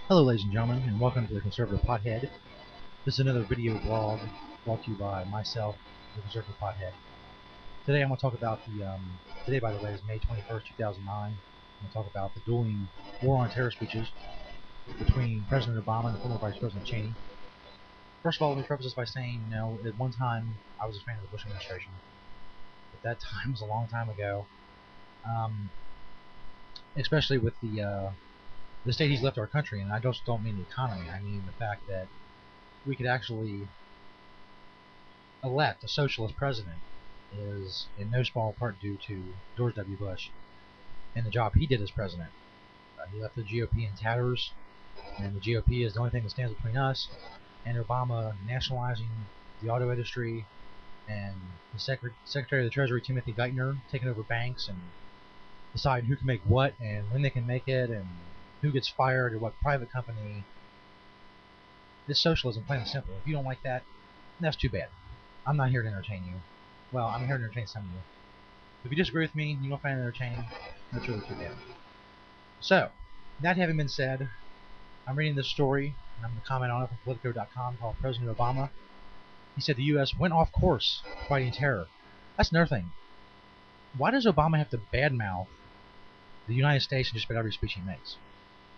Hello ladies and gentlemen, and welcome to the Conservative Pothead. This is another video blog brought to you by myself, the Conservative Pothead. Today I'm going to talk about today by the way is May 21st, 2009. I'm going to talk about the dueling war on terror speeches between President Obama and former Vice President Cheney. First of all, let me preface this by saying, at one time I was a fan of the Bush administration, but that time was a long time ago. Especially with the state he's left our country, and I just don't mean the economy. I mean the fact that we could actually elect a socialist president is in no small part due to George W. Bush and the job he did as president. He left the GOP in tatters, and the GOP is the only thing that stands between us and Obama nationalizing the auto industry, and the Secretary of the Treasury, Timothy Geithner, taking over banks and deciding who can make what and when they can make it and who gets fired or what private company. This socialism, plain and simple. If you don't like that, that's too bad. I'm not here to entertain you. Well, I'm here to entertain some of you. If you disagree with me, you don't find it entertaining, that's really too bad. So, that having been said, I'm reading this story, and I'm going to comment on it from Politico.com called President Obama. He said the U.S. went off course fighting terror. That's another thing. Why does Obama have to badmouth the United States in just about every speech he makes?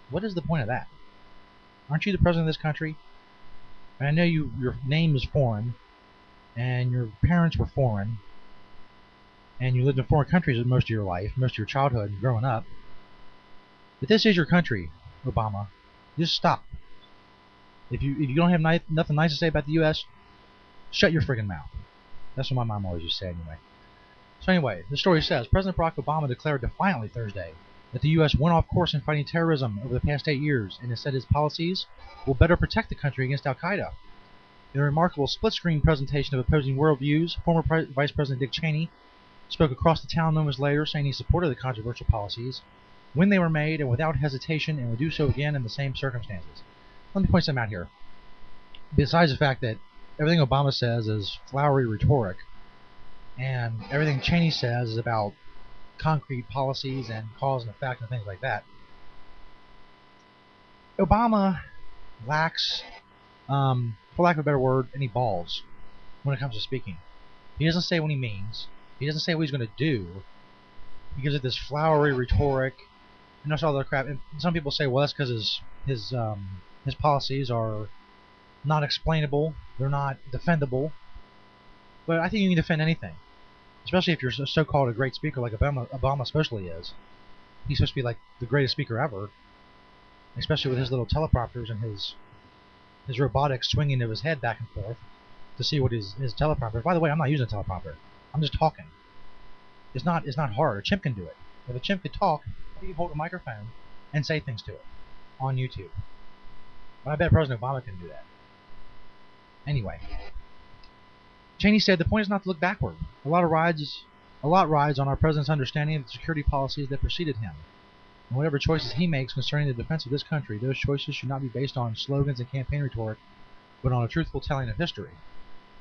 What is the point of that? Aren't you the president of this country? And I know your name is foreign, and your parents were foreign, and you lived in foreign countries most of your life, most of your childhood and growing up. But this is your country, Obama. Just stop. If you don't have nothing nice to say about the U.S., shut your friggin' mouth. That's what my mom always used to say anyway. So anyway, the story says, President Barack Obama declared defiantly Thursday that the U.S. went off course in fighting terrorism over the past 8 years, and has said his policies will better protect the country against al-Qaeda. In a remarkable split-screen presentation of opposing worldviews, former Vice President Dick Cheney spoke across the town moments later, saying he supported the controversial policies when they were made and without hesitation, and would do so again in the same circumstances. Let me point something out here. Besides the fact that everything Obama says is flowery rhetoric, and everything Cheney says is about concrete policies and cause and effect and things like that, Obama lacks, for lack of a better word, any balls when it comes to speaking. He doesn't say what he means. He doesn't say what he's going to do. He gives it this flowery rhetoric, and that's all the crap. And some people say, well, that's because his policies are not explainable. They're not defendable. But I think you can defend anything, especially if you're so-called a great speaker like Obama especially is. He's supposed to be like the greatest speaker ever, especially with his little teleprompters and his robotic swinging of his head back and forth to see what his teleprompter. By the way, I'm not using a teleprompter. I'm just talking. It's not hard. A chimp can do it. If a chimp could talk, he could hold a microphone and say things to it on YouTube. But I bet President Obama can do that. Anyway, Cheney said the point is not to look backward. A lot rides on our president's understanding of the security policies that preceded him. And whatever choices he makes concerning the defense of this country, those choices should not be based on slogans and campaign rhetoric, but on a truthful telling of history.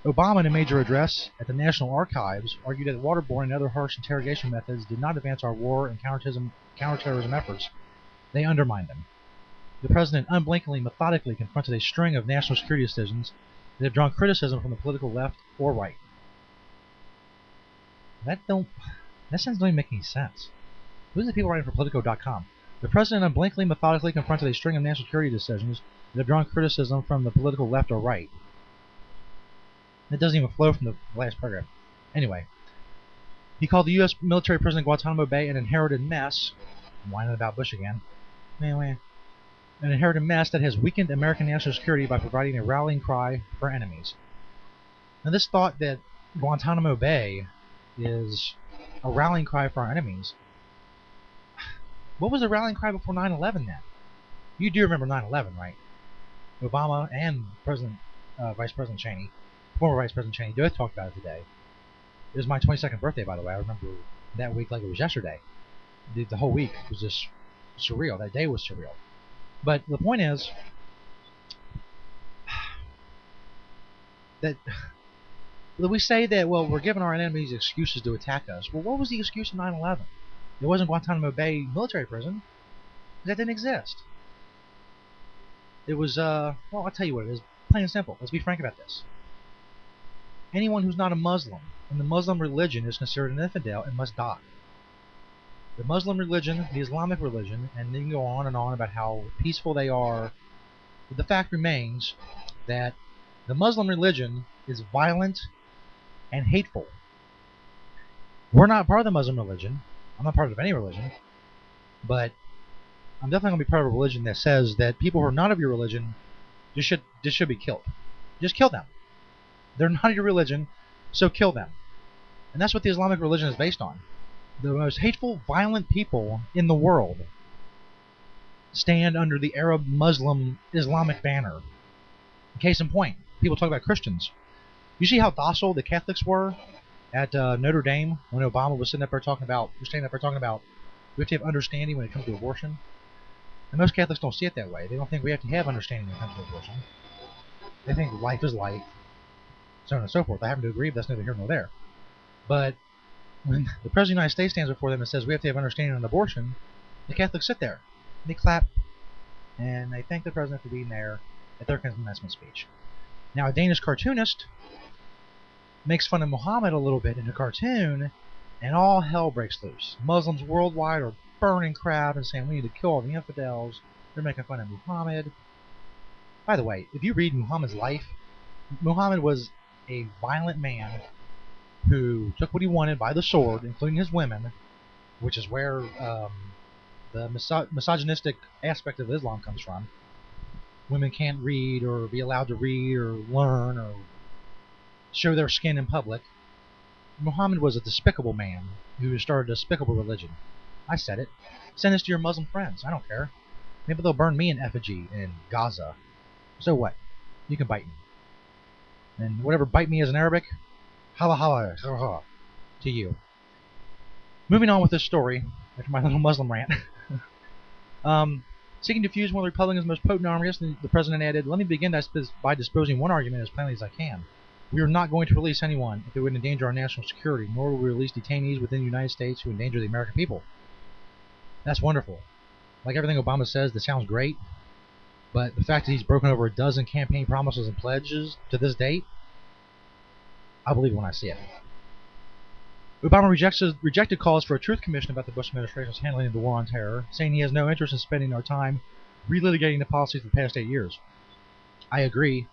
Obama, in a major address at the National Archives, argued that waterboarding and other harsh interrogation methods did not advance our war and counterterrorism efforts. They undermined them. The president unblinkingly, methodically confronted a string of national security decisions that have drawn criticism from the political left or right. That sentence don't even make any sense. Those are the people writing for Politico.com. The president unblinkingly, methodically confronted a string of national security decisions that have drawn criticism from the political left or right. That doesn't even flow from the last paragraph. Anyway, he called the U.S. military prison in Guantanamo Bay an inherited mess. I'm whining about Bush again. Anyway, an inherited mess that has weakened American national security by providing a rallying cry for enemies. Now, this thought that Guantanamo Bay is a rallying cry for our enemies. What was the rallying cry before 9/11 then? You do remember 9/11, right? Obama and Vice President Cheney, former Vice President Cheney, both talked about it today. It was my 22nd birthday, by the way. I remember that week like it was yesterday. The whole week was just surreal. That day was surreal. But the point is that we say that, well, we're giving our enemies excuses to attack us. Well, what was the excuse of 9/11? It wasn't Guantanamo Bay military prison. That didn't exist. It was, well, I'll tell you what it is. Plain and simple. Let's be frank about this. Anyone who's not a Muslim in the Muslim religion is considered an infidel and must die. The Muslim religion, the Islamic religion, and then go on and on about how peaceful they are. But the fact remains that the Muslim religion is violent and hateful. We're not part of the Muslim religion. I'm not part of any religion. But I'm definitely going to be part of a religion that says that people who are not of your religion just should be killed. Just kill them. They're not of your religion, so kill them. And that's what the Islamic religion is based on. The most hateful, violent people in the world stand under the Arab, Muslim, Islamic banner. Case in point, people talk about Christians. You see how docile the Catholics were at Notre Dame when Obama was standing up there talking about we have to have understanding when it comes to abortion. And most Catholics don't see it that way. They don't think we have to have understanding when it comes to abortion. They think life is life, so on and so forth. I happen to agree, but that's neither here nor there. But when the President of the United States stands before them and says we have to have understanding on abortion, the Catholics sit there, they clap, and they thank the President for being there at their commencement speech. Now, a Danish cartoonist makes fun of Muhammad a little bit in a cartoon, and all hell breaks loose. Muslims worldwide are burning crowd and saying we need to kill all the infidels. They're making fun of Muhammad. By the way, if you read Muhammad's life, Muhammad was a violent man who took what he wanted by the sword, including his women, which is where the misogynistic aspect of Islam comes from. Women can't read or be allowed to read or learn or show their skin in public. Muhammad was a despicable man who started a despicable religion. I said it. Send this to your Muslim friends. I don't care. Maybe they'll burn me in effigy in Gaza. So what? You can bite me. And whatever bite me is in Arabic, hala hala to you. Moving on with this story, after my little Muslim rant. Seeking to fuse one of the Republicans' most potent armies, the President added, "Let me begin by disposing one argument as plainly as I can. We are not going to release anyone if it would endanger our national security, nor will we release detainees within the United States who endanger the American people." That's wonderful. Like everything Obama says, that sounds great. But the fact that he's broken over a dozen campaign promises and pledges to this date, I believe it when I see it. Obama rejected calls for a truth commission about the Bush administration's handling of the war on terror, saying he has no interest in spending our time relitigating the policies of the past 8 years. I agree,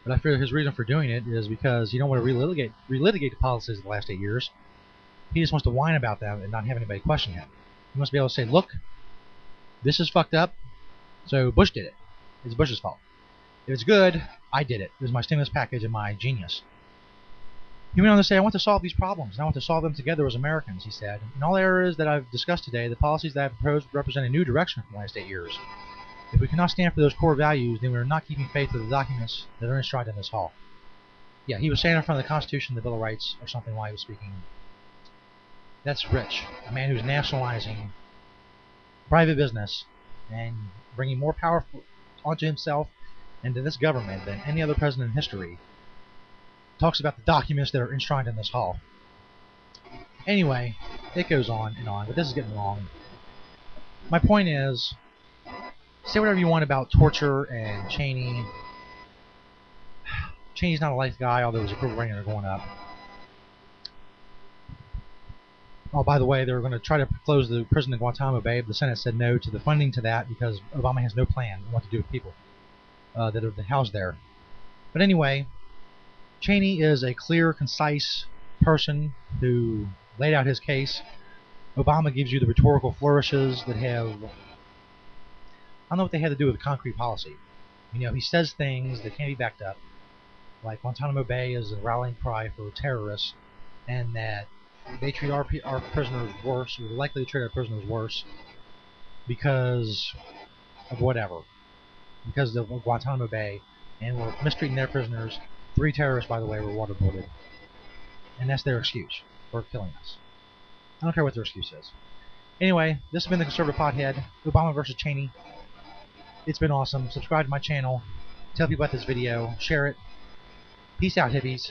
but I fear his reason for doing it is because he don't want to relitigate the policies of the last 8 years. He just wants to whine about them and not have anybody question him. He wants to be able to say, look, this is fucked up, so Bush did it. It's Bush's fault. If it's good, I did it. It was my stimulus package and my genius. He went on to say, I want to solve these problems, and I want to solve them together as Americans, he said. In all areas that I've discussed today, the policies that I have proposed represent a new direction for the last 8 years. If we cannot stand for those core values, then we are not keeping faith with the documents that are enshrined in this hall. Yeah, he was saying in front of the Constitution, the Bill of Rights, or something while he was speaking. That's rich. A man who's nationalizing private business and bringing more power onto himself and to this government than any other president in history talks about the documents that are enshrined in this hall. Anyway, it goes on and on, but this is getting long. My point is, say whatever you want about torture and Cheney. Cheney's not a life guy, although his approval ratings are going up. Oh, by the way, they were going to try to close the prison in Guantanamo Bay, but the Senate said no to the funding to that because Obama has no plan on what to do with people that are housed there. But anyway, Cheney is a clear, concise person who laid out his case. Obama gives you the rhetorical flourishes that have, I don't know what they had to do with concrete policy. You know, he says things that can't be backed up, like Guantanamo Bay is a rallying cry for terrorists, and that they treat our prisoners worse, or likely to treat our prisoners worse, because of whatever. Because of Guantanamo Bay, and we're mistreating their prisoners. 3 terrorists, by the way, were waterboarded. And that's their excuse for killing us. I don't care what their excuse is. Anyway, this has been the Conservative Pothead, Obama versus Cheney. It's been awesome. Subscribe to my channel. Tell people about this video. Share it. Peace out, hippies.